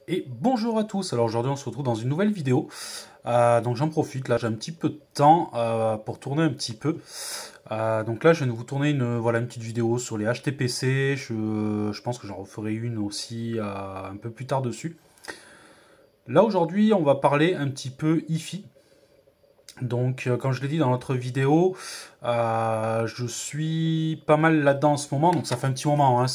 Et bonjour à tous, alors aujourd'hui on se retrouve dans une nouvelle vidéo. Donc j'en profite, là j'ai un petit peu de temps pour tourner un petit peu. Donc là je viens de vous tourner voilà, une petite vidéo sur les HTPC. Je pense que j'en referai une aussi un peu plus tard dessus. Là aujourd'hui on va parler un petit peu hi-fi. Donc comme je l'ai dit dans l'autre vidéo, je suis pas mal là-dedans en ce moment. Donc ça fait un petit moment, hein,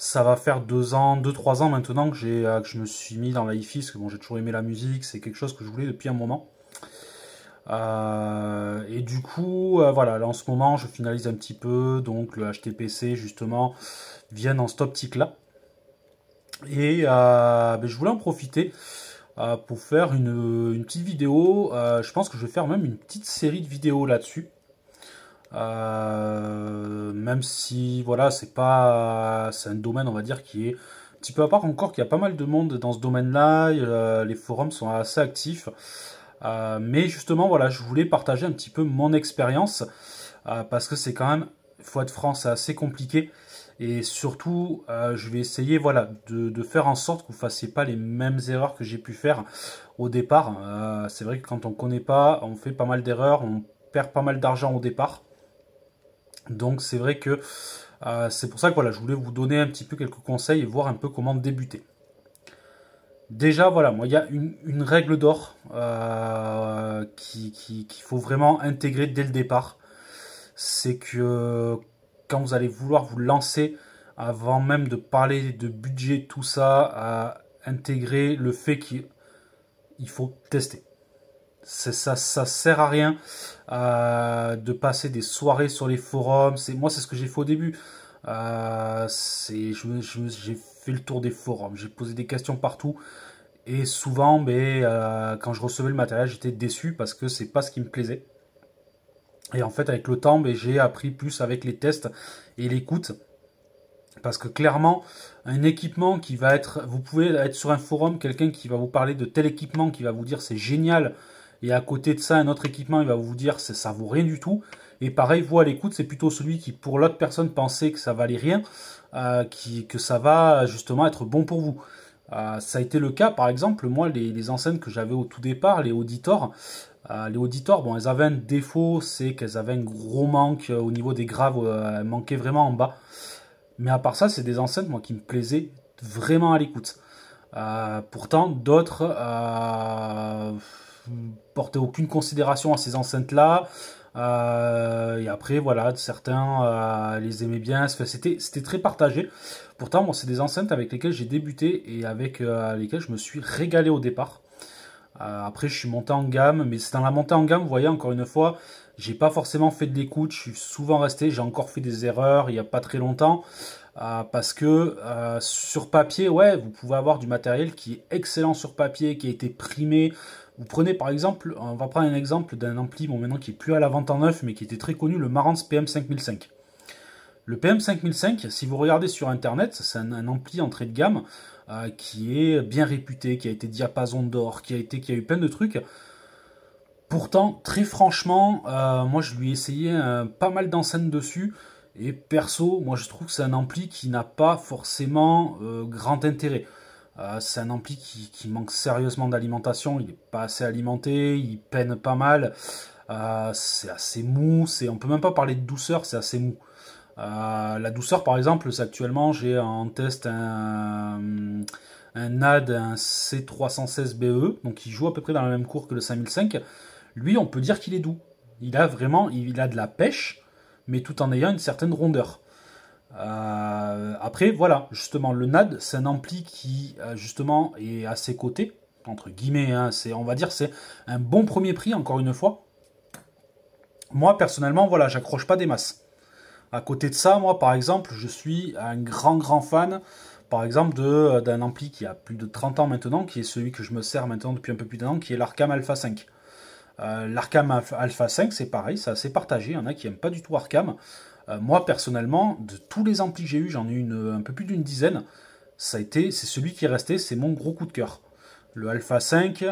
ça va faire 2 ans, 2-3 ans maintenant que je me suis mis dans la hi-fi, parce que bon, j'ai toujours aimé la musique, c'est quelque chose que je voulais depuis un moment. Et du coup, voilà, là en ce moment, je finalise un petit peu, donc le HTPC justement vient dans cette optique-là. Et je voulais en profiter pour faire une petite vidéo. Je pense que je vais faire même une petite série de vidéos là-dessus. Même si voilà, c'est un domaine, on va dire, qui est un petit peu à part, encore qu'il y a pas mal de monde dans ce domaine-là. Les forums sont assez actifs. Mais justement, voilà, je voulais partager un petit peu mon expérience parce que c'est quand même, faut être franc, c'est assez compliqué. Et surtout, je vais essayer, voilà, de faire en sorte que vous ne fassiez pas les mêmes erreurs que j'ai pu faire au départ. C'est vrai que quand on ne connaît pas, on fait pas mal d'erreurs, on perd pas mal d'argent au départ. Donc c'est vrai que c'est pour ça que voilà, je voulais vous donner un petit peu quelques conseils et voir un peu comment débuter. Déjà, voilà, moi, il y a une règle d'or qu'il faut vraiment intégrer dès le départ. C'est que quand vous allez vouloir vous lancer, avant même de parler de budget, tout ça, à intégrer le fait qu'il faut tester. Ça sert à rien de passer des soirées sur les forums. Moi, c'est ce que j'ai fait au début. J'ai fait le tour des forums, j'ai posé des questions partout. Et souvent, quand je recevais le matériel, j'étais déçu parce que c'est pas ce qui me plaisait. Et en fait, avec le temps, j'ai appris plus avec les tests et l'écoute. Parce que clairement, un équipement qui va être... Vous pouvez être sur un forum, quelqu'un qui va vous parler de tel équipement, qui va vous dire c'est génial. Et à côté de ça, un autre équipement, il va vous dire ça vaut rien du tout. Et pareil, vous à l'écoute, c'est plutôt celui qui, pour l'autre personne, pensait que ça valait rien, que ça va justement être bon pour vous. Ça a été le cas, par exemple, moi, les enceintes que j'avais au tout départ, les auditors, bon, elles avaient un défaut, c'est qu'elles avaient un gros manque au niveau des graves, elles manquaient vraiment en bas. Mais à part ça, c'est des enceintes, moi, qui me plaisaient vraiment à l'écoute. Pourtant, d'autres portaient aucune considération à ces enceintes-là. Et après, voilà, certains les aimaient bien. C'était très partagé. Pourtant, moi, c'est des enceintes avec lesquelles j'ai débuté et avec lesquelles je me suis régalé au départ. Après, je suis monté en gamme, mais c'est dans la montée en gamme, vous voyez, encore une fois, j'ai pas forcément fait de l'écoute, je suis souvent resté, j'ai encore fait des erreurs il n'y a pas très longtemps, parce que sur papier, ouais, vous pouvez avoir du matériel qui est excellent sur papier, qui a été primé. Vous prenez par exemple, on va prendre un exemple d'un ampli, bon maintenant qui est plus à la vente en neuf, mais qui était très connu, le Marantz PM5005. Le PM5005, si vous regardez sur internet, c'est un ampli entrée de gamme qui est bien réputé, qui a été diapason d'or, qui a eu plein de trucs. Pourtant, très franchement, moi je lui ai essayé pas mal d'enceintes dessus. Et perso, moi je trouve que c'est un ampli qui n'a pas forcément grand intérêt. C'est un ampli qui manque sérieusement d'alimentation, il n'est pas assez alimenté, il peine pas mal. C'est assez mou, on peut même pas parler de douceur, c'est assez mou. La douceur, par exemple, c'est actuellement, j'ai en test un NAD, un C316BE, donc il joue à peu près dans la même cour que le 5005. Lui, on peut dire qu'il est doux. Il a de la pêche, mais tout en ayant une certaine rondeur. Après, voilà, justement, le NAD, c'est un ampli qui, justement, est à ses côtés, entre guillemets, hein, on va dire, c'est un bon premier prix, encore une fois. Moi, personnellement, voilà, j'accroche pas des masses. À côté de ça, moi, par exemple, je suis un grand fan, par exemple, d'un ampli qui a plus de 30 ans maintenant, qui est celui que je me sers maintenant depuis un peu plus d'un an, qui est l'Arcam Alpha 5. L'Arcam Alpha 5, c'est pareil, c'est assez partagé. Il y en a qui n'aiment pas du tout Arcam. Moi, personnellement, de tous les amplis que j'ai eu, j'en ai eu un peu plus d'une dizaine. C'est celui qui est resté, c'est mon gros coup de cœur. Le Alpha 5,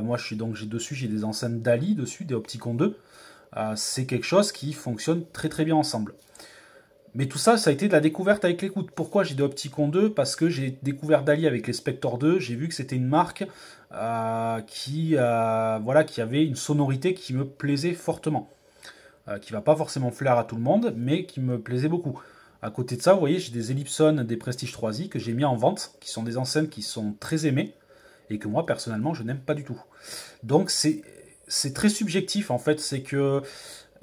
moi, j'ai des enceintes Dali dessus, des Opticon 2. C'est quelque chose qui fonctionne très très bien ensemble. Mais tout ça, ça a été de la découverte avec l'écoute. Pourquoi j'ai des Opticon 2? Parce que j'ai découvert Dali avec les Spector 2. J'ai vu que c'était une marque voilà, qui avait une sonorité qui me plaisait fortement. Qui va pas forcément plaire à tout le monde, mais qui me plaisait beaucoup. À côté de ça, vous voyez, j'ai des Ellipson, des Prestige 3i que j'ai mis en vente, qui sont des enceintes qui sont très aimées, et que moi, personnellement, je n'aime pas du tout. Donc, c'est très subjectif, en fait. C'est que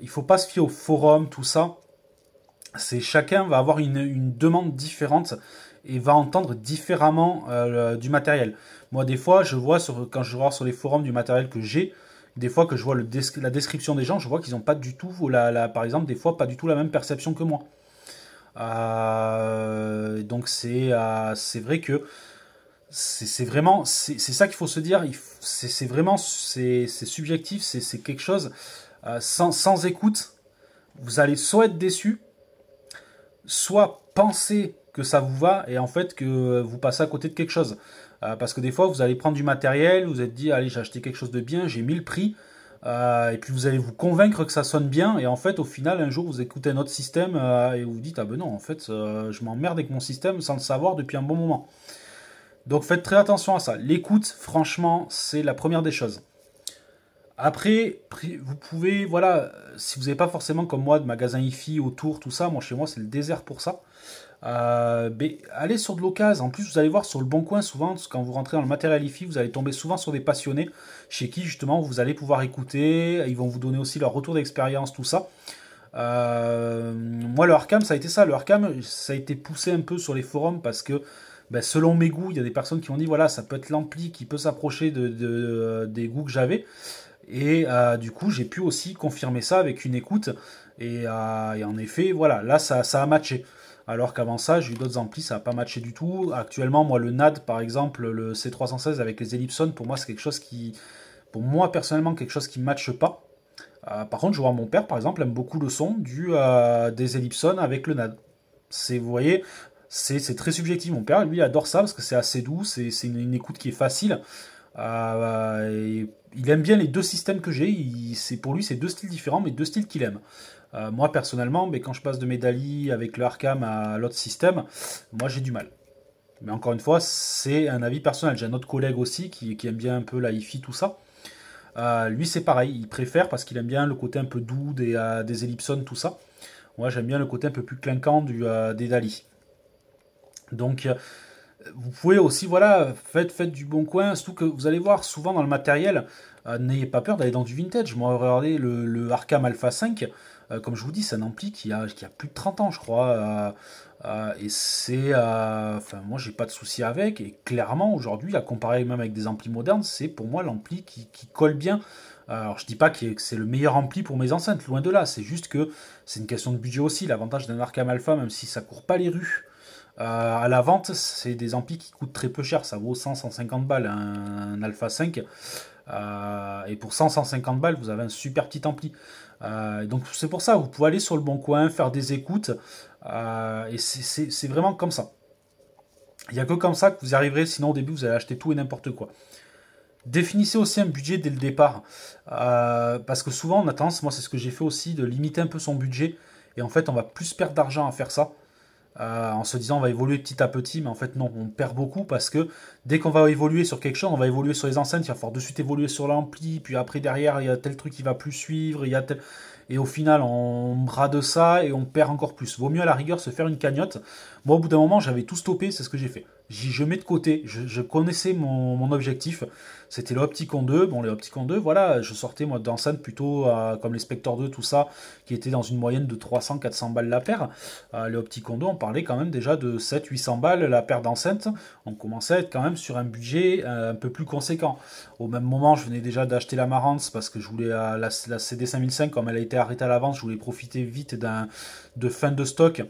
il faut pas se fier au forum, tout ça. C'est chacun va avoir une demande différente et va entendre différemment du matériel. Moi, des fois, je vois quand je regarde sur les forums du matériel que j'ai, des fois que je vois la description des gens, je vois qu'ils n'ont pas du tout, par exemple, des fois, pas du tout la même perception que moi. Donc c'est vrai que c'est vraiment c'est ça qu'il faut se dire. C'est vraiment c'est subjectif, c'est quelque chose sans écoute, vous allez soit être déçu, soit penser que ça vous va et en fait que vous passez à côté de quelque chose. Parce que des fois, vous allez prendre du matériel, vous êtes dit, allez, j'ai acheté quelque chose de bien, j'ai mis le prix, et puis vous allez vous convaincre que ça sonne bien, et en fait, au final, un jour, vous écoutez un autre système et vous vous dites, ah ben non, en fait, je m'emmerde avec mon système sans le savoir depuis un bon moment. Donc faites très attention à ça. L'écoute, franchement, c'est la première des choses. Après, vous pouvez, voilà, si vous n'avez pas forcément comme moi de magasin hi-fi autour, tout ça, moi chez moi c'est le désert pour ça. Mais allez sur de l'occasion. En plus, vous allez voir sur le bon coin souvent, quand vous rentrez dans le matériel hi-fi, vous allez tomber souvent sur des passionnés chez qui justement vous allez pouvoir écouter. Ils vont vous donner aussi leur retour d'expérience, tout ça. Moi, le Arkham, ça a été ça. Le Arkham, ça a été poussé un peu sur les forums parce que ben, selon mes goûts, il y a des personnes qui ont dit voilà, ça peut être l'ampli qui peut s'approcher des goûts que j'avais. Et du coup, j'ai pu aussi confirmer ça avec une écoute. Et en effet, voilà, là, ça a matché. Alors qu'avant ça, j'ai eu d'autres amplis, ça n'a pas matché du tout. Actuellement, moi, le NAD, par exemple, le C316 avec les Ellipson, pour moi, c'est quelque chose qui, pour moi, personnellement, quelque chose qui ne matche pas. Par contre, je vois mon père, par exemple, aime beaucoup le son des Ellipson avec le NAD. Vous voyez, c'est très subjectif. Mon père, lui, adore ça parce que c'est assez doux, c'est une écoute qui est facile. Il aime bien les deux systèmes que j'ai. Pour lui, c'est deux styles différents, mais deux styles qu'il aime. Moi, personnellement, mais quand je passe de mes Dali avec le Arkham à l'autre système, moi, j'ai du mal. Mais encore une fois, c'est un avis personnel. J'ai un autre collègue aussi qui aime bien un peu la hi-fi, tout ça. Lui, c'est pareil. Il préfère parce qu'il aime bien le côté un peu doux des Ellipson, tout ça. Moi, j'aime bien le côté un peu plus clinquant des Dali. Donc, vous pouvez aussi, voilà, faites du bon coin, surtout que vous allez voir souvent dans le matériel, n'ayez pas peur d'aller dans du vintage. Moi, regardez le Arkham Alpha 5, comme je vous dis, c'est un ampli qui a plus de 30 ans, je crois. Et c'est. Enfin, moi, j'ai pas de souci avec. Et clairement, aujourd'hui, à comparer même avec des amplis modernes, c'est pour moi l'ampli qui colle bien. Alors, je dis pas que c'est le meilleur ampli pour mes enceintes, loin de là. C'est juste que c'est une question de budget aussi. L'avantage d'un Arkham Alpha, même si ça court pas les rues. À la vente, c'est des amplis qui coûtent très peu cher, ça vaut 100-150 balles un Alpha 5. Et pour 100-150 balles, vous avez un super petit ampli. Donc c'est pour ça, vous pouvez aller sur le bon coin, faire des écoutes, et c'est vraiment comme ça. Il n'y a que comme ça que vous y arriverez, sinon au début vous allez acheter tout et n'importe quoi. Définissez aussi un budget dès le départ, parce que souvent on a tendance, moi c'est ce que j'ai fait aussi, de limiter un peu son budget, et en fait on va plus perdre d'argent à faire ça. En se disant on va évoluer petit à petit, mais en fait non, on perd beaucoup parce que dès qu'on va évoluer sur quelque chose, on va évoluer sur les enceintes, il va falloir de suite évoluer sur l'ampli, puis après derrière il y a tel truc qui va plus suivre, et au final on brade ça et on perd encore plus. Vaut mieux à la rigueur se faire une cagnotte. Moi au bout d'un moment j'avais tout stoppé, c'est ce que j'ai fait. Je mets de côté, je connaissais mon objectif, c'était le Opticon 2. Bon, les Opticon 2, voilà, je sortais moi d'enceintes plutôt comme les Spector 2, tout ça, qui étaient dans une moyenne de 300-400 balles la paire. Les Opticon 2, on parlait quand même déjà de 700-800 balles la paire d'enceintes. On commençait à être quand même sur un budget un peu plus conséquent. Au même moment, je venais déjà d'acheter la Marantz parce que je voulais la CD 5005, comme elle a été arrêtée à l'avance, je voulais profiter vite de fin de stock.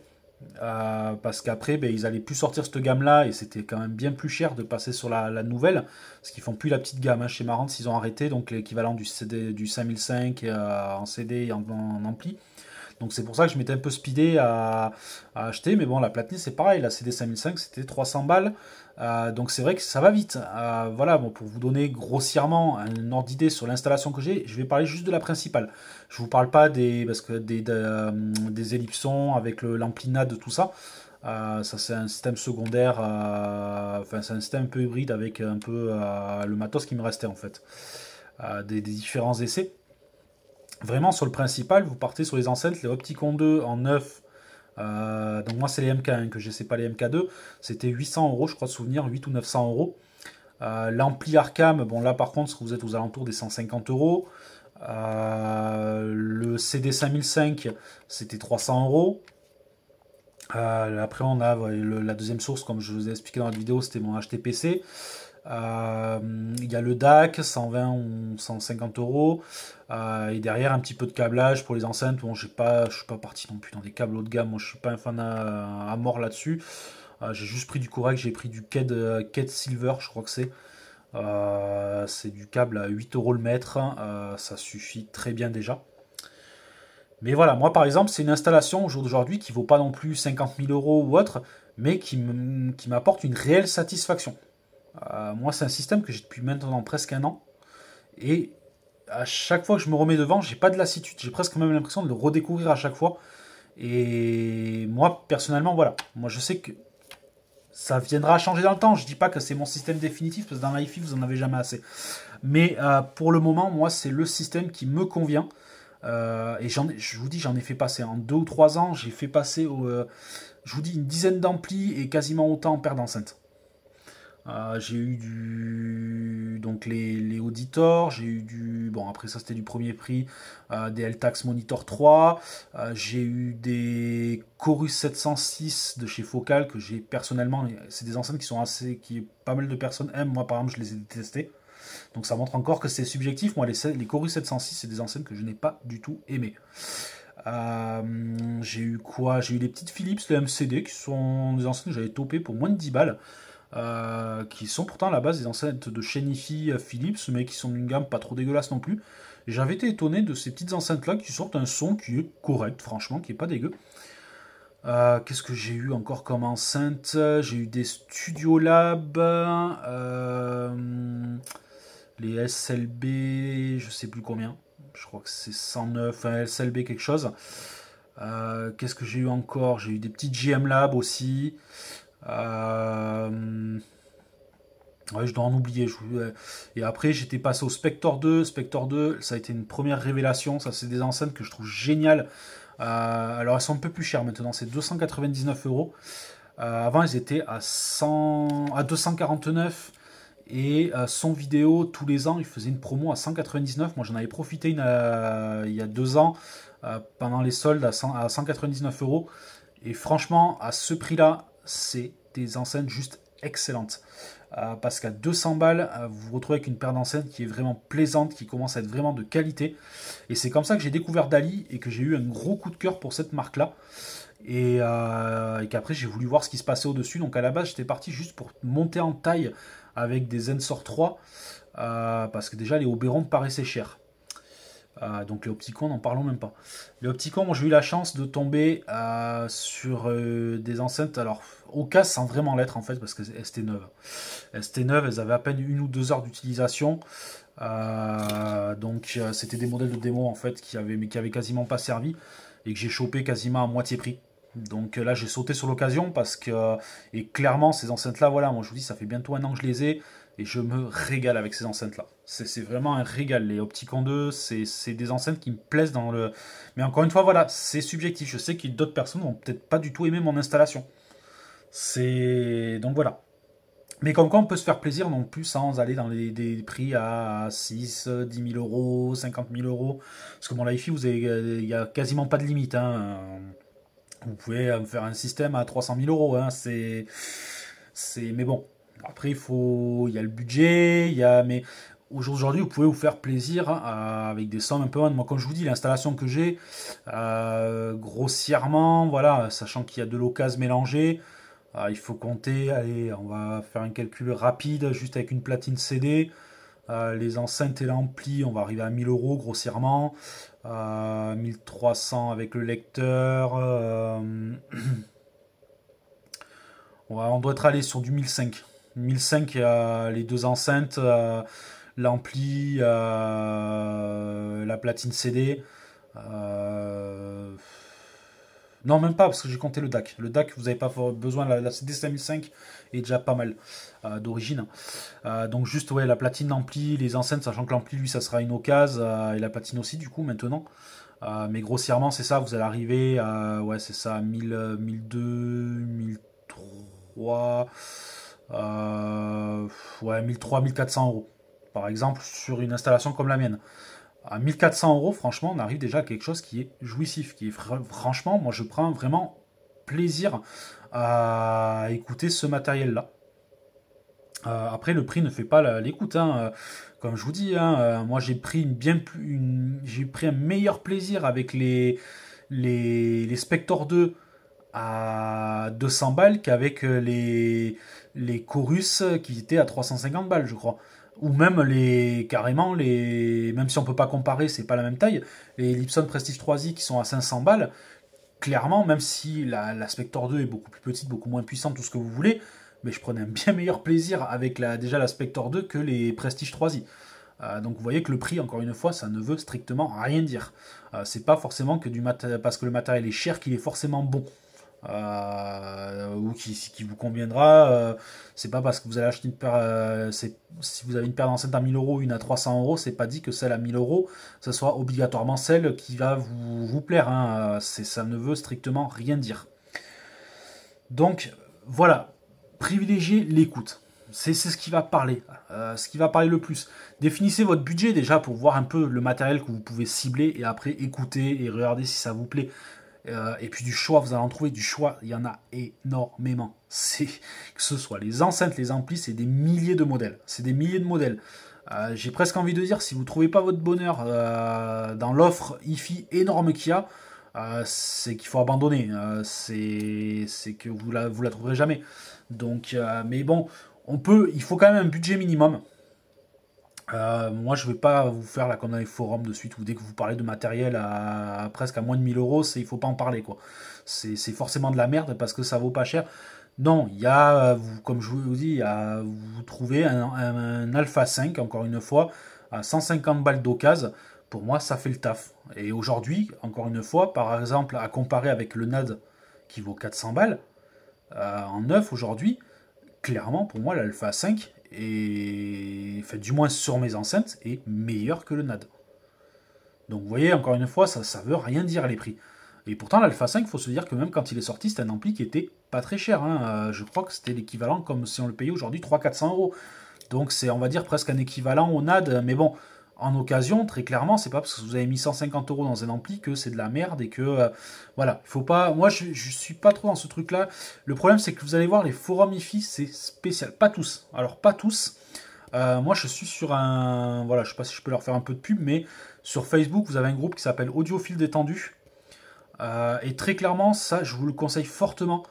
Parce qu'après ils allaient plus sortir cette gamme là et c'était quand même bien plus cher de passer sur la nouvelle parce qu'ils font plus la petite gamme chez Marantz, ils ont arrêté donc l'équivalent du 5005 en CD et en ampli. Donc c'est pour ça que je m'étais un peu speedé à acheter. Mais bon, la platine c'est pareil, la CD 5005 c'était 300 balles. Donc c'est vrai que ça va vite. Voilà, bon, pour vous donner grossièrement un ordre d'idée sur l'installation que j'ai, je vais parler juste de la principale. Je vous parle pas parce que des ellipsons avec l'ampli-NAD, tout ça. Ça c'est un système secondaire, enfin c'est un système un peu hybride avec un peu le matos qui me restait en fait, des différents essais. Vraiment sur le principal, vous partez sur les enceintes, les Opticon 2 en neuf. Donc moi c'est les MK1 que j'ai, c'est pas les MK2. C'était 800 euros, je crois de souvenir, 8 ou 900 euros. L'ampli Arcam, bon là par contre vous êtes aux alentours des 150 euros. Le CD 5005 c'était 300 euros. Après on a la deuxième source, comme je vous ai expliqué dans la vidéo, c'était mon HTPC. Il y a le DAC, 120 ou 150 euros. Et derrière un petit peu de câblage pour les enceintes. Bon, je suis pas parti non plus dans des câbles haut de gamme. Moi, je suis pas un fan à mort là-dessus. J'ai juste pris du correct. J'ai pris du KED Silver, je crois que c'est. C'est du câble à 8 euros le mètre. Ça suffit très bien déjà. Mais voilà, moi par exemple, c'est une installation au jour d'aujourd'hui qui vaut pas non plus 50 000 euros ou autre, mais qui m'apporte une réelle satisfaction. Moi, c'est un système que j'ai depuis maintenant presque un an. Et à chaque fois que je me remets devant, j'ai pas de lassitude. J'ai presque même l'impression de le redécouvrir à chaque fois. Et moi, personnellement, voilà. Moi, je sais que ça viendra à changer dans le temps. Je dis pas que c'est mon système définitif, parce que dans l'iFi, vous en avez jamais assez. Mais pour le moment, moi, c'est le système qui me convient. Et je vous dis, j'en ai fait passer en 2 ou 3 ans. J'ai fait passer, je vous dis, une dizaine d'amplis et quasiment autant en paire d'enceintes. J'ai eu donc les auditors, j'ai eu bon après ça c'était du premier prix, des LTAX Monitor 3, j'ai eu des Chorus 706 de chez Focal que j'ai personnellement, c'est des enceintes qui pas mal de personnes aiment, moi par exemple je les ai détestées, donc ça montre encore que c'est subjectif. Moi les Chorus 706 c'est des enceintes que je n'ai pas du tout aimées. J'ai eu quoi? J'ai eu les petites Philips, les MCD qui sont des enceintes que j'avais topées pour moins de 10 balles. Qui sont pourtant à la base des enceintes de chez Nifi Philips, mais qui sont d'une gamme pas trop dégueulasse non plus. Et j'avais été étonné de ces petites enceintes là qui sortent un son qui est correct, franchement, qui est pas dégueu. Qu'est-ce que j'ai eu encore comme enceinte? J'ai eu des Studio Lab, les SLB, je sais plus combien. Je crois que c'est 109, un SLB quelque chose. Qu'est-ce que j'ai eu encore? J'ai eu des petites GM Lab aussi. Ouais, je dois en oublier. Et après, j'étais passé au Spector 2. Spector 2, ça a été une première révélation. Ça, c'est des enceintes que je trouve géniales. Alors, elles sont un peu plus chères maintenant. C'est 299 euros. Avant, elles étaient à 249. Et son vidéo, tous les ans, il faisait une promo à 199. Moi, j'en avais profité il y a 2 ans pendant les soldes à 199 euros. Et franchement, à ce prix-là, c'est des enceintes juste excellentes. Parce qu'à 200 balles, vous vous retrouvez avec une paire d'enceintes qui est vraiment plaisante, qui commence à être vraiment de qualité. Et c'est comme ça que j'ai découvert Dali et que j'ai eu un gros coup de cœur pour cette marque-là. Et qu'après, j'ai voulu voir ce qui se passait au-dessus. Donc à la base, j'étais parti juste pour monter en taille avec des Ensor 3. Parce que déjà, les Oberon me paraissaient chers. Donc les Opticon, n'en parlons même pas. Les Opticon, moi j'ai eu la chance de tomber sur des enceintes, alors au cas sans vraiment l'être en fait, parce que c'était neuve. C'était neuve, elles avaient à peine 1 ou 2 heures d'utilisation. Donc c'était des modèles de démo en fait qui avaient quasiment pas servi et que j'ai chopé quasiment à moitié prix. Donc là j'ai sauté sur l'occasion parce que, et clairement ces enceintes là, voilà, moi je vous dis ça fait bientôt un an que je les ai. Et je me régale avec ces enceintes-là. C'est vraiment un régal. Les Opticon 2, c'est des enceintes qui me plaisent dans le... Mais encore une fois, voilà, c'est subjectif. Je sais que d'autres personnes vont peut-être pas du tout aimer mon installation. Donc voilà. Mais comme quoi, on peut se faire plaisir non plus sans aller dans des prix à 6, 10 000 euros, 50 000 euros. Parce que mon Li-Fi, il n'y a quasiment pas de limite. Hein. Vous pouvez faire un système à 300 000 euros. Hein. Mais bon. Après, il y a le budget, mais aujourd'hui, vous pouvez vous faire plaisir avec des sommes un peu moindres. Moi, comme je vous dis, l'installation que j'ai, grossièrement, voilà, sachant qu'il y a de l'occasion mélangée, il faut compter, allez, on va faire un calcul rapide, juste avec une platine CD. Les enceintes et l'ampli, on va arriver à 1000 euros grossièrement. 1300 avec le lecteur. On doit être allé sur du 1005. 1005, les deux enceintes, l'ampli, la platine CD. Euh, non, même pas, parce que j'ai compté le DAC. Le DAC, vous n'avez pas besoin, la CD 5005 est déjà pas mal d'origine. Donc juste, ouais, la platine, l'ampli, les enceintes, sachant que l'ampli, lui, ça sera une occasion, et la platine aussi, du coup, maintenant. Mais grossièrement, c'est ça, vous allez arriver à, ouais, c'est ça, 1000, 1002, 1003, ouais, 1003, 1400 euros. Par exemple, sur une installation comme la mienne. À 1400 euros, franchement, on arrive déjà à quelque chose qui est jouissif, qui est franchement, moi je prends vraiment plaisir à écouter ce matériel-là. Après, le prix ne fait pas l'écoute, hein. Comme je vous dis, hein, moi j'ai pris j'ai pris un meilleur plaisir avec les Spector 2 à 200 balles qu'avec les Chorus qui étaient à 350 balles, je crois. Ou même carrément, même si on peut pas comparer, c'est pas la même taille, les Ellipson Prestige 3i qui sont à 500 balles, clairement, même si la Spector 2 est beaucoup plus petite, beaucoup moins puissante, tout ce que vous voulez, mais je prenais un bien meilleur plaisir avec déjà la Spector 2 que les Prestige 3i. Donc vous voyez que le prix, encore une fois, ça ne veut strictement rien dire. C'est pas forcément que parce que le matériel est cher qu'il est forcément bon. Ou qui vous conviendra. C'est pas parce que vous allez acheter une paire, si vous avez une paire d'enceintes à 1000 euros, une à 300 euros, c'est pas dit que celle à 1000 euros, ce soit obligatoirement celle qui va vous plaire, hein. Ça ne veut strictement rien dire. Donc voilà, privilégiez l'écoute. C'est ce qui va parler, ce qui va parler le plus. Définissez votre budget déjà pour voir un peu le matériel que vous pouvez cibler et après écouter et regarder si ça vous plaît. Et puis du choix, vous allez en trouver du choix, il y en a énormément. Que ce soit les enceintes, les amplis, c'est des milliers de modèles. C'est des milliers de modèles. J'ai presque envie de dire, si vous ne trouvez pas votre bonheur dans l'offre hi-fi énorme qu'il y a, c'est qu'il faut abandonner. C'est que vous la trouverez jamais. Donc, mais bon, il faut quand même un budget minimum. Moi, je vais pas vous faire la comme dans les forums de suite où dès que vous parlez de matériel presque à moins de 1000 euros, il faut pas en parler, quoi. C'est forcément de la merde parce que ça vaut pas cher. Non, il y a, comme je vous dis, vous trouvez un Alpha 5, encore une fois, à 150 balles d'occasion. Pour moi, ça fait le taf. Et aujourd'hui, encore une fois, par exemple, à comparer avec le NAD qui vaut 400 balles, en neuf aujourd'hui, clairement, pour moi, l'Alpha 5 est, fait, du moins sur mes enceintes, est meilleur que le NAD. Donc vous voyez, encore une fois, ça veut rien dire les prix. Et pourtant, l'Alpha 5, il faut se dire que même quand il est sorti, c'était un ampli qui était pas très cher, hein. Je crois que c'était l'équivalent comme si on le payait aujourd'hui 300-400 euros. Donc c'est, on va dire, presque un équivalent au NAD. Mais bon, en occasion, très clairement, c'est pas parce que vous avez mis 150 euros dans un ampli que c'est de la merde et que voilà, il faut pas. Moi, je suis pas trop dans ce truc-là. Le problème, c'est que vous allez voir les forums IFI, c'est spécial. Pas tous. Alors pas tous. Moi, je suis sur un. Voilà, je sais pas si je peux leur faire un peu de pub, mais sur Facebook, vous avez un groupe qui s'appelle Audiophile détendu. Et très clairement, ça, je vous le conseille fortement.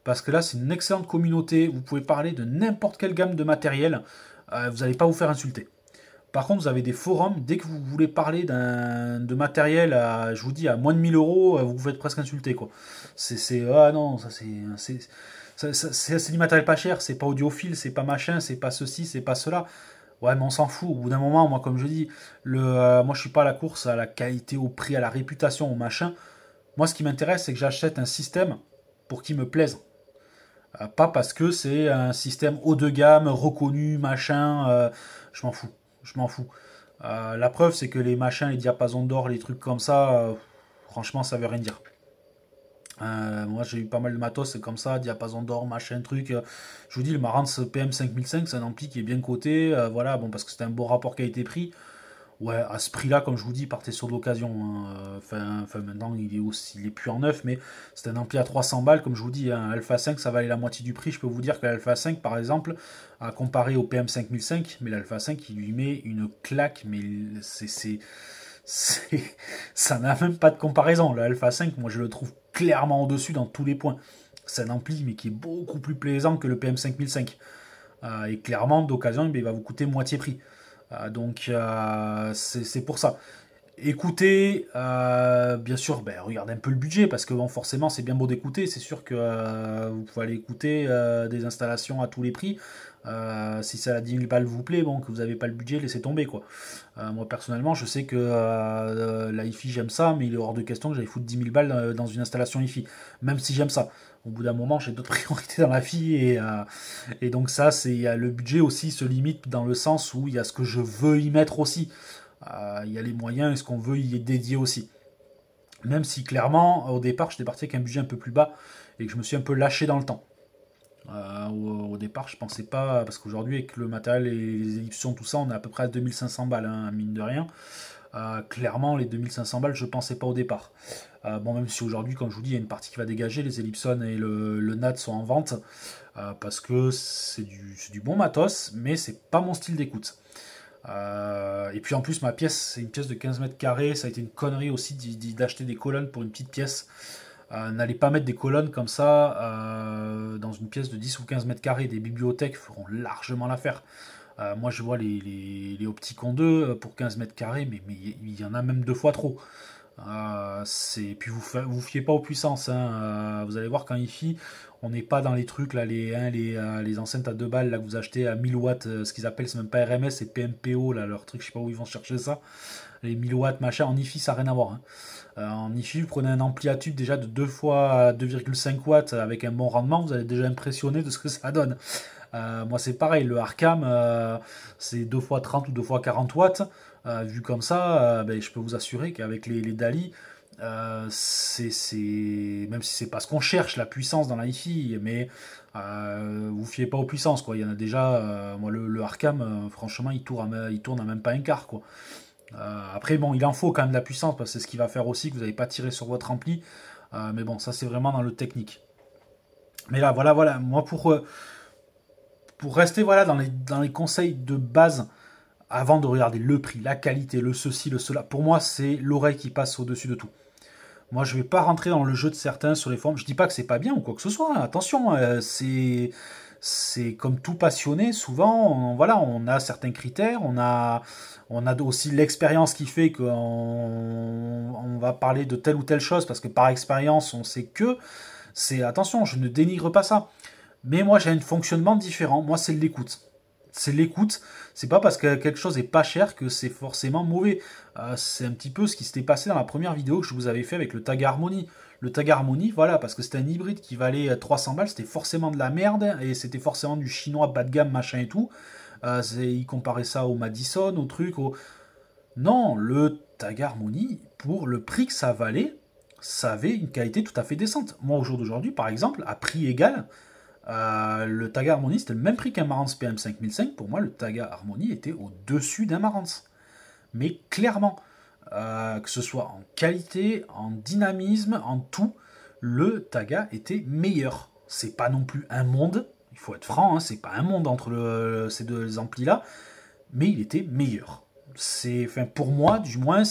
Parce que là, c'est une excellente communauté. Vous pouvez parler de n'importe quelle gamme de matériel. Vous n'allez pas vous faire insulter. Par contre, vous avez des forums. Dès que vous voulez parler de matériel, je vous dis, à moins de 1000 euros, vous vous faites presque insulter, quoi. Ah non, ça c'est du matériel pas cher. C'est pas audiophile, c'est pas machin, c'est pas ceci, c'est pas cela. Ouais, mais on s'en fout. Au bout d'un moment, moi, comme je dis, moi, je suis pas à la course à la qualité, au prix, à la réputation, au machin. Moi, ce qui m'intéresse, c'est que j'achète un système pour qu'il me plaise. Pas parce que c'est un système haut de gamme, reconnu, machin. Je m'en fous. Je m'en fous. La preuve, c'est que les machins, les diapasons d'or, les trucs comme ça, franchement, ça veut rien dire. Moi, j'ai eu pas mal de matos, c'est comme ça, diapason d'or, machin, truc. Je vous dis, le Marantz PM5005, c'est un ampli qui est bien coté. Voilà, bon, parce que c'était un beau rapport qualité-prix. Ouais, à ce prix-là, comme je vous dis, partez sur de l'occasion, hein. Enfin, maintenant, il est plus en neuf, mais c'est un ampli à 300 balles. Comme je vous dis, un Alpha 5, ça valait la moitié du prix. Je peux vous dire que l'Alpha 5, par exemple, à comparer au PM5005, mais l'Alpha 5, il lui met une claque, mais ça n'a même pas de comparaison. L'Alpha 5, moi, je le trouve clairement au-dessus dans tous les points. C'est un ampli, mais qui est beaucoup plus plaisant que le PM5005. Et clairement, d'occasion, il va vous coûter moitié prix. C'est pour ça. Écoutez, bien sûr, ben, regardez un peu le budget, parce que bon, forcément, c'est bien beau d'écouter. C'est sûr que vous pouvez aller écouter des installations à tous les prix. Si ça à 10 000 balles vous plaît, bon, que vous n'avez pas le budget, laissez tomber, quoi. Moi, personnellement, je sais que la hi-fi, j'aime ça, mais il est hors de question que j'aille foutre 10 000 balles dans une installation hi-fi, même si j'aime ça. Au bout d'un moment, j'ai d'autres priorités dans la vie, et donc ça, le budget aussi se limite dans le sens où il y a ce que je veux y mettre aussi. Il y a les moyens et ce qu'on veut y est dédié aussi. Même si clairement, au départ, j'étais parti avec un budget un peu plus bas et que je me suis un peu lâché dans le temps. Au départ, je pensais pas, parce qu'aujourd'hui, avec le matériel et les ellipsions, tout ça, on est à peu près à 2500 balles, hein, mine de rien. Clairement, les 2500 balles, je pensais pas au départ. Bon, même si aujourd'hui, comme je vous dis, il y a une partie qui va dégager, les Ellipson et le NAD sont en vente, parce que c'est du bon matos, mais c'est pas mon style d'écoute. Et puis en plus, ma pièce, c'est une pièce de 15 mètres carrés. Ça a été une connerie aussi d'acheter des colonnes pour une petite pièce. N'allez pas mettre des colonnes comme ça dans une pièce de 10 ou 15 mètres carrés. Des bibliothèques feront largement l'affaire. Moi, je vois les Opticon 2 pour 15 mètres carrés, mais il y en a même deux fois trop. Puis vous fiez pas aux puissances, hein. Vous allez voir quand hi-fi, on n'est pas dans les trucs là, les enceintes à 2 balles là, que vous achetez à 1000 watts, ce qu'ils appellent, c'est même pas RMS, c'est PMPO là, leur truc, je sais pas où ils vont chercher ça. Les 1000 watts machin, en hi-fi ça n'a rien à voir, hein. En hi-fi, vous prenez un ampli à tube déjà de 2 fois 2,5 watts avec un bon rendement, vous allez déjà impressionné de ce que ça donne. Moi c'est pareil, le Arcam c'est 2 fois 30 ou 2 fois 40 watts. Vu comme ça, ben, je peux vous assurer qu'avec les DALI, même si c'est pas ce qu'on cherche, la puissance dans la hi-fi, mais vous fiez pas aux puissances, quoi. Il y en a déjà, moi le Arcam, franchement, il tourne à même pas un quart, quoi. Après, bon, il en faut quand même de la puissance, parce que c'est ce qui va faire aussi que vous n'allez pas tirer sur votre ampli. Mais bon, ça c'est vraiment dans le technique. Mais là, voilà, moi pour rester voilà, dans les conseils de base, avant de regarder le prix, la qualité, le ceci, le cela, pour moi, c'est l'oreille qui passe au-dessus de tout. Moi, je vais pas rentrer dans le jeu de certains sur les forums. Je dis pas que c'est pas bien ou quoi que ce soit, hein. Attention, c'est comme tout passionné. Souvent, voilà, on a certains critères, on a aussi l'expérience qui fait qu'on on va parler de telle ou telle chose parce que par expérience, on sait que c'est attention. Je ne dénigre pas ça, mais moi, j'ai un fonctionnement différent. Moi, c'est l'écoute. C'est l'écoute. C'est pas parce que quelque chose est pas cher que c'est forcément mauvais. C'est un petit peu ce qui s'était passé dans la première vidéo que je vous avais fait avec le Tag Harmony. Le Tag Harmony, voilà, parce que c'était un hybride qui valait 300 balles, c'était forcément de la merde et c'était forcément du chinois bas de gamme, machin et tout. Il comparait ça au Madison, au truc, au... Non, le Tag Harmony, pour le prix que ça valait, ça avait une qualité tout à fait décente. Moi, au jour d'aujourd'hui, par exemple, à prix égal, le Tag Harmony, c'était le même prix qu'un Marantz PM5005. Pour moi, le Tag Harmony était au-dessus d'un Marantz. Mais clairement, que ce soit en qualité, en dynamisme, en tout, le Taga était meilleur. C'est pas non plus un monde, il faut être franc, hein, c'est pas un monde entre ces deux amplis-là, mais il était meilleur. Enfin, pour moi, du moins,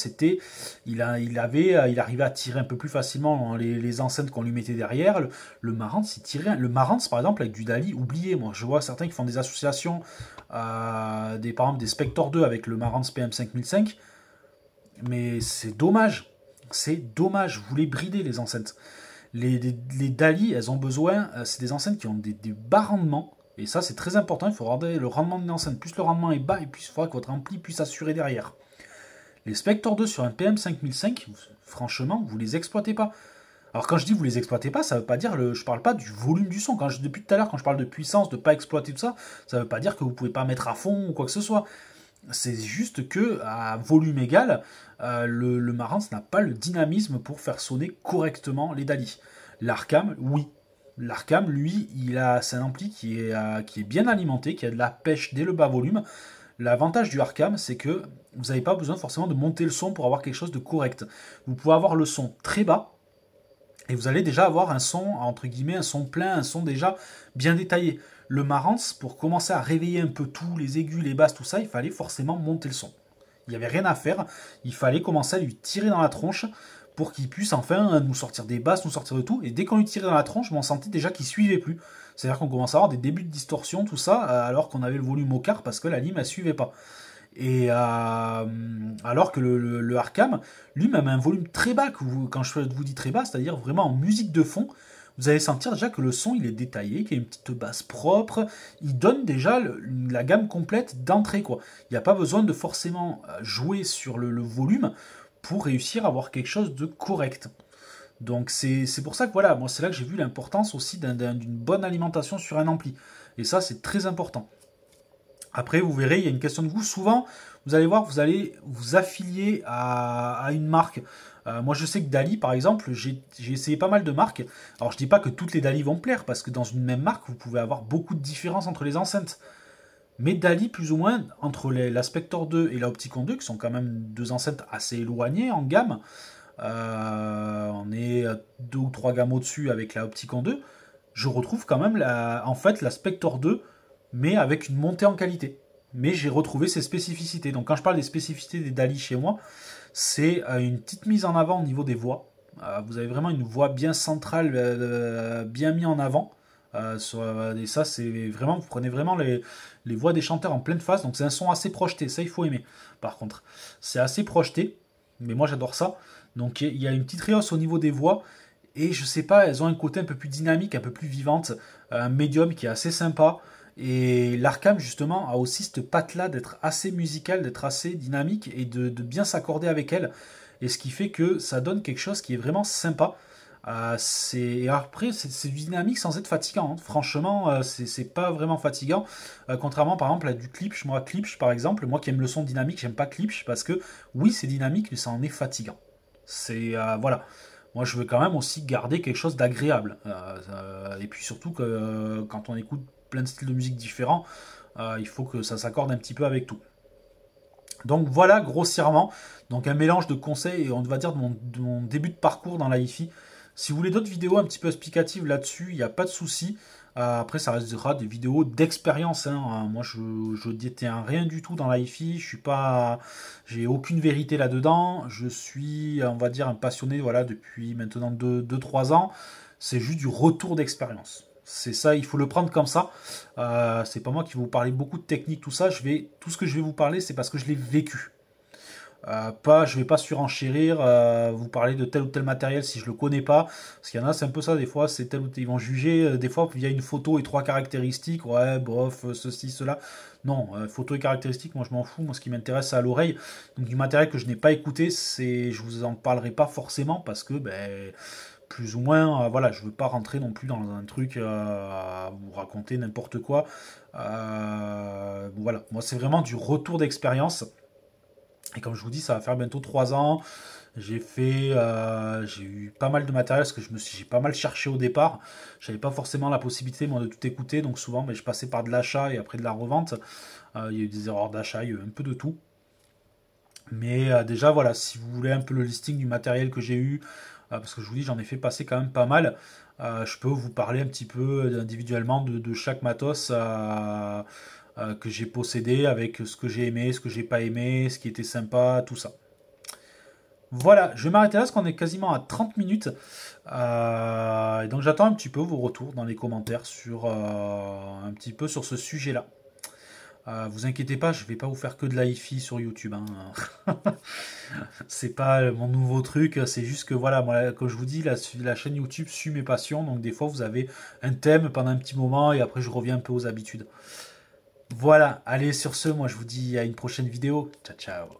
il arrivait à tirer un peu plus facilement les enceintes qu'on lui mettait derrière. Le Marantz, il tirait, le Marantz, par exemple, avec du Dali, oubliez, moi, je vois certains qui font des associations, par exemple des Spector 2 avec le Marantz PM5005, mais c'est dommage. C'est dommage, vous les bridez les enceintes. Les Dali, elles ont besoin, c'est des enceintes qui ont des bas rendements. Et ça, c'est très important. Il faut regarder le rendement d'une enceinte. Plus le rendement est bas, et plus il faudra que votre ampli puisse assurer derrière. Les Spector 2 sur un PM5005, franchement, vous les exploitez pas. Alors quand je dis vous les exploitez pas, ça veut pas dire je parle pas du volume du son. Depuis tout à l'heure, quand je parle de puissance, de pas exploiter tout ça, ça veut pas dire que vous pouvez pas mettre à fond ou quoi que ce soit. C'est juste que à volume égal, le Marantz n'a pas le dynamisme pour faire sonner correctement les Dali. L'Arcam, oui. L'Arcam, lui, c'est un ampli qui est bien alimenté, qui a de la pêche dès le bas volume. L'avantage du Arcam, c'est que vous n'avez pas besoin forcément de monter le son pour avoir quelque chose de correct. Vous pouvez avoir le son très bas, et vous allez déjà avoir un son, entre guillemets, un son plein, un son déjà bien détaillé. Le Marantz, pour commencer à réveiller un peu tout, les aigus, les basses, tout ça, il fallait forcément monter le son. Il n'y avait rien à faire, il fallait commencer à lui tirer dans la tronche pour qu'il puisse enfin nous sortir des basses, nous sortir de tout. Et dès qu'on lui tirait dans la tronche, on sentait déjà qu'il suivait plus. C'est-à-dire qu'on commençait à avoir des débuts de distorsion, tout ça, alors qu'on avait le volume au quart parce que la lime, elle suivait pas. Et alors que le Arkham, lui, même un volume très bas, quand je vous dis très bas, c'est-à-dire vraiment en musique de fond, vous allez sentir déjà que le son il est détaillé, qu'il y a une petite basse propre, il donne déjà la gamme complète d'entrée, quoi. Il n'y a pas besoin de forcément jouer sur le volume pour réussir à avoir quelque chose de correct. Donc c'est pour ça que voilà, moi c'est là que j'ai vu l'importance aussi d'une bonne alimentation sur un ampli. Et ça c'est très important. Après vous verrez, il y a une question de goût. Souvent, vous allez voir, vous allez vous affilier à une marque. Moi je sais que Dali par exemple, j'ai essayé pas mal de marques. Alors je dis pas que toutes les Dali vont plaire, parce que dans une même marque, vous pouvez avoir beaucoup de différences entre les enceintes. Mais Dali, plus ou moins, entre la Spectre 2 et la Opticon 2, qui sont quand même deux enceintes assez éloignées en gamme, on est à deux ou trois gammes au-dessus avec la Opticon 2. Je retrouve quand même en fait la Spectre 2, mais avec une montée en qualité. Mais j'ai retrouvé ses spécificités. Donc quand je parle des spécificités des Dali chez moi, c'est une petite mise en avant au niveau des voix. Vous avez vraiment une voix bien centrale, bien mise en avant. Et ça, c'est vraiment, vous prenez vraiment les voix des chanteurs en pleine face. Donc c'est un son assez projeté. Ça, il faut aimer. Par contre, c'est assez projeté. Mais moi, j'adore ça. Donc il y a une petite rehausse au niveau des voix. Et je sais pas, elles ont un côté un peu plus dynamique, un peu plus vivante. Un médium qui est assez sympa. Et l'Arkham, justement, a aussi cette patte-là d'être assez musical, d'être assez dynamique et de bien s'accorder avec elle. Et ce qui fait que ça donne quelque chose qui est vraiment sympa. Et après, c'est du dynamique sans être fatigant, hein. Franchement, c'est pas vraiment fatigant. Contrairement, par exemple, à du Klipsch. Moi, Klipsch, par exemple, moi qui aime le son dynamique, j'aime pas Klipsch parce que, oui, c'est dynamique, mais ça en est fatigant. Voilà. Moi, je veux quand même aussi garder quelque chose d'agréable. Et puis surtout que quand on écoute plein de styles de musique différents, il faut que ça s'accorde un petit peu avec tout. Donc voilà, grossièrement, donc un mélange de conseils et on va dire de mon début de parcours dans la hi-fi. Si vous voulez d'autres vidéos un petit peu explicatives là-dessus, il n'y a pas de souci. Après, ça restera des vidéos d'expérience, hein. Moi, je détiens rien du tout dans la hi-fi. Je suis pas, j'ai aucune vérité là-dedans. Je suis, on va dire, un passionné, voilà, depuis maintenant 2-3 ans. C'est juste du retour d'expérience. C'est ça, il faut le prendre comme ça. C'est pas moi qui vais vous parler beaucoup de technique, tout ça. Tout ce que je vais vous parler, c'est parce que je l'ai vécu. Je vais pas surenchérir, vous parler de tel ou tel matériel si je le connais pas. Parce qu'il y en a, c'est un peu ça, des fois, c'est tel ou tel, ils vont juger, des fois, via une photo et trois caractéristiques, ouais, bof, ceci, cela. Non, photo et caractéristiques, moi je m'en fous, moi ce qui m'intéresse c'est à l'oreille. Donc du matériel que je n'ai pas écouté, je vous en parlerai pas forcément parce que, ben, plus ou moins, voilà, je veux pas rentrer non plus dans un truc à vous raconter n'importe quoi. Voilà, moi c'est vraiment du retour d'expérience. Et comme je vous dis, ça va faire bientôt 3 ans. J'ai eu pas mal de matériel parce que j'ai pas mal cherché au départ. J'avais pas forcément la possibilité moi de tout écouter, donc souvent je passais par de l'achat et après de la revente. Il y a eu des erreurs d'achat, il y a eu un peu de tout. Mais déjà voilà, si vous voulez un peu le listing du matériel que j'ai eu, parce que je vous dis j'en ai fait passer quand même pas mal, je peux vous parler un petit peu individuellement de chaque matos que j'ai possédé, avec ce que j'ai aimé, ce que j'ai pas aimé, ce qui était sympa, tout ça. Voilà, je vais m'arrêter là parce qu'on est quasiment à 30 minutes. Et donc j'attends un petit peu vos retours dans les commentaires sur un petit peu sur ce sujet-là. Vous inquiétez pas, je vais pas vous faire que de la hi-fi sur YouTube, hein. C'est pas mon nouveau truc, c'est juste que voilà, moi, comme je vous dis, la chaîne YouTube suit mes passions, donc des fois vous avez un thème pendant un petit moment et après je reviens un peu aux habitudes. Voilà, allez sur ce, moi je vous dis à une prochaine vidéo. Ciao ciao.